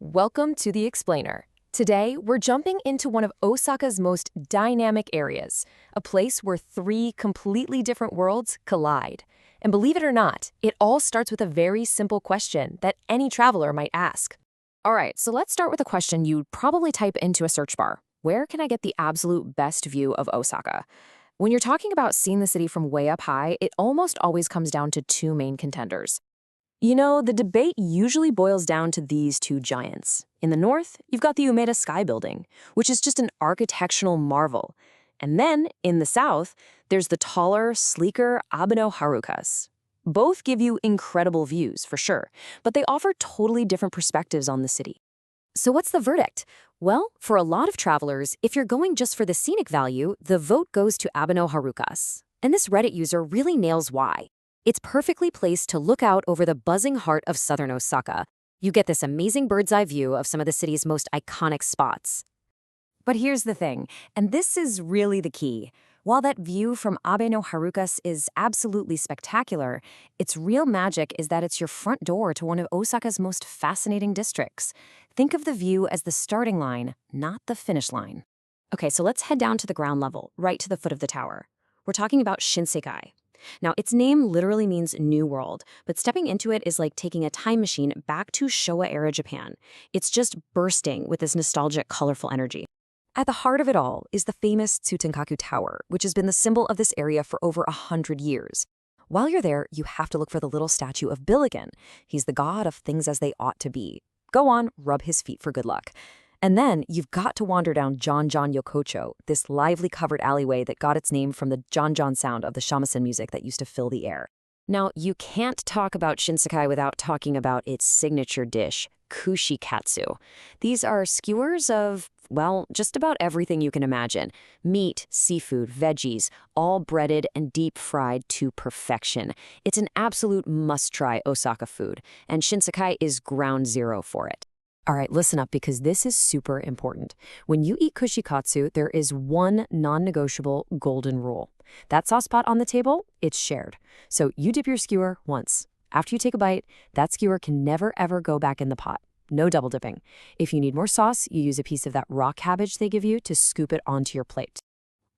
Welcome to The Explainer. Today, we're jumping into one of Osaka's most dynamic areas, a place where three completely different worlds collide. And believe it or not, it all starts with a very simple question that any traveler might ask. All right, so let's start with a question you'd probably type into a search bar. Where can I get the absolute best view of Osaka? When you're talking about seeing the city from way up high, it almost always comes down to two main contenders. The debate usually boils down to these two giants. In the north, you've got the Umeda Sky Building, which is just an architectural marvel. And then, in the south, there's the taller, sleeker Abeno Harukas. Both give you incredible views, for sure, but they offer totally different perspectives on the city. So what's the verdict? Well, for a lot of travelers, if you're going just for the scenic value, the vote goes to Abeno Harukas. And this Reddit user really nails why. It's perfectly placed to look out over the buzzing heart of southern Osaka. You get this amazing bird's-eye view of some of the city's most iconic spots. But here's the thing, and this is really the key. While that view from Abe no Harukas is absolutely spectacular, its real magic is that it's your front door to one of Osaka's most fascinating districts. Think of the view as the starting line, not the finish line. Okay, so let's head down to the ground level, right to the foot of the tower. We're talking about Shinsekai. Now, its name literally means New World, but stepping into it is like taking a time machine back to Showa-era Japan. It's just bursting with this nostalgic, colorful energy. At the heart of it all is the famous Tsutenkaku Tower, which has been the symbol of this area for over 100 years. While you're there, you have to look for the little statue of Billigan. He's the god of things as they ought to be. Go on, rub his feet for good luck. And then you've got to wander down Janjan Yokocho, this lively covered alleyway that got its name from the Janjan sound of the shamisen music that used to fill the air. Now, you can't talk about Shinsekai without talking about its signature dish, Kushikatsu. These are skewers of, well, just about everything you can imagine. Meat, seafood, veggies, all breaded and deep fried to perfection. It's an absolute must-try Osaka food, and Shinsekai is ground zero for it. All right, listen up because this is super important. When you eat kushikatsu, there is one non-negotiable golden rule. That sauce pot on the table, it's shared. So you dip your skewer once. After you take a bite, that skewer can never ever go back in the pot. No double dipping. If you need more sauce, you use a piece of that raw cabbage they give you to scoop it onto your plate.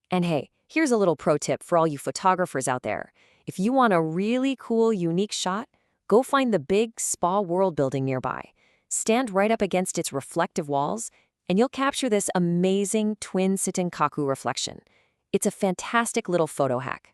And hey, here's a little pro tip for all you photographers out there. If you want a really cool, unique shot, go find the big spa world building nearby. Stand right up against its reflective walls, and you'll capture this amazing twin Tsutenkaku reflection. It's a fantastic little photo hack.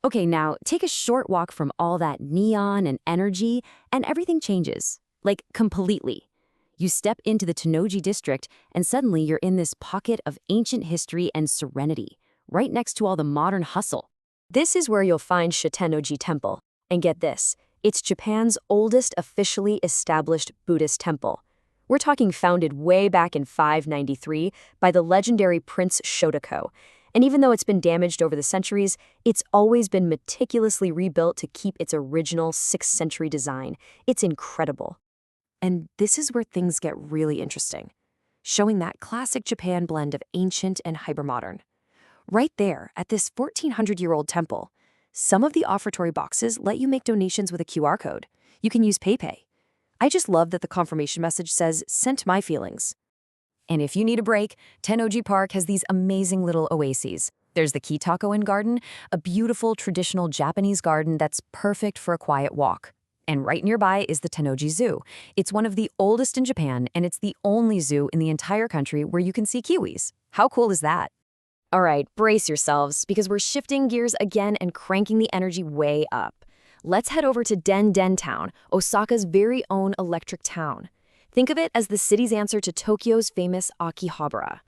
Okay, now take a short walk from all that neon and energy, and everything changes. Like, completely. You step into the Tennoji district, and suddenly you're in this pocket of ancient history and serenity, right next to all the modern hustle. This is where you'll find Shitennoji Temple. And get this. It's Japan's oldest officially established Buddhist temple. We're talking founded way back in 593 by the legendary Prince Shotako. And even though it's been damaged over the centuries, it's always been meticulously rebuilt to keep its original 6th century design. It's incredible. And this is where things get really interesting, showing that classic Japan blend of ancient and hypermodern. Right there at this 1,400-year-old temple, some of the offertory boxes let you make donations with a QR code. You can use PayPay. I just love that the confirmation message says, "Sent my feelings." And if you need a break, Tennoji Park has these amazing little oases. There's the Kitako-in Garden, a beautiful traditional Japanese garden that's perfect for a quiet walk. And right nearby is the Tennoji Zoo. It's one of the oldest in Japan, and it's the only zoo in the entire country where you can see kiwis. How cool is that? All right, brace yourselves, because we're shifting gears again and cranking the energy way up. Let's head over to Den Town, Osaka's very own electric town. Think of it as the city's answer to Tokyo's famous Akihabara.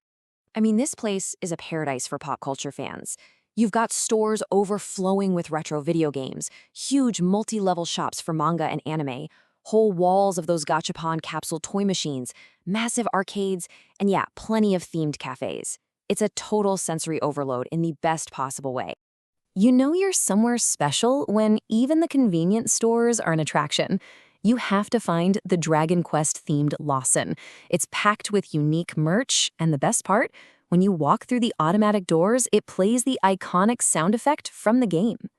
I mean, this place is a paradise for pop culture fans. You've got stores overflowing with retro video games, huge multi-level shops for manga and anime, whole walls of those gachapon capsule toy machines, massive arcades, and yeah, plenty of themed cafes. It's a total sensory overload in the best possible way. You know you're somewhere special when even the convenience stores are an attraction. You have to find the Dragon Quest-themed Lawson. It's packed with unique merch, and the best part, when you walk through the automatic doors, it plays the iconic sound effect from the game.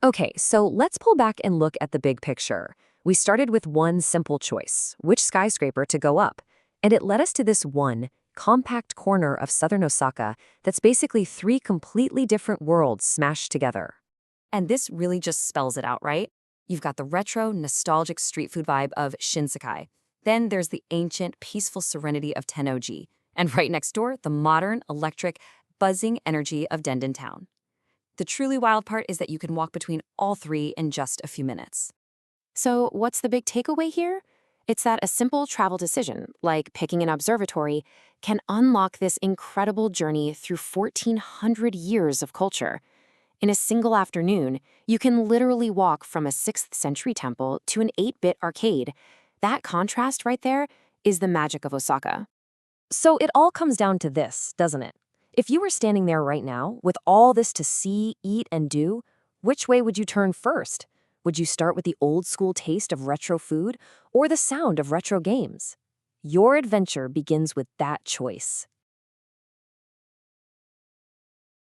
Okay, so let's pull back and look at the big picture. We started with one simple choice, which skyscraper to go up, and it led us to this one compact corner of southern Osaka that's basically three completely different worlds smashed together. And this really just spells it out, right? You've got the retro, nostalgic street food vibe of Shinsekai. Then there's the ancient, peaceful serenity of Tennoji. And right next door, the modern, electric, buzzing energy of Denden Town. The truly wild part is that you can walk between all three in just a few minutes. So what's the big takeaway here? It's that a simple travel decision, like picking an observatory, can unlock this incredible journey through 1,400 years of culture. In a single afternoon, you can literally walk from a 6th century temple to an 8-bit arcade. That contrast right there is the magic of Osaka. So it all comes down to this, doesn't it? If you were standing there right now, with all this to see, eat, and do, which way would you turn first? Would you start with the old-school taste of retro food or the sound of retro games? Your adventure begins with that choice.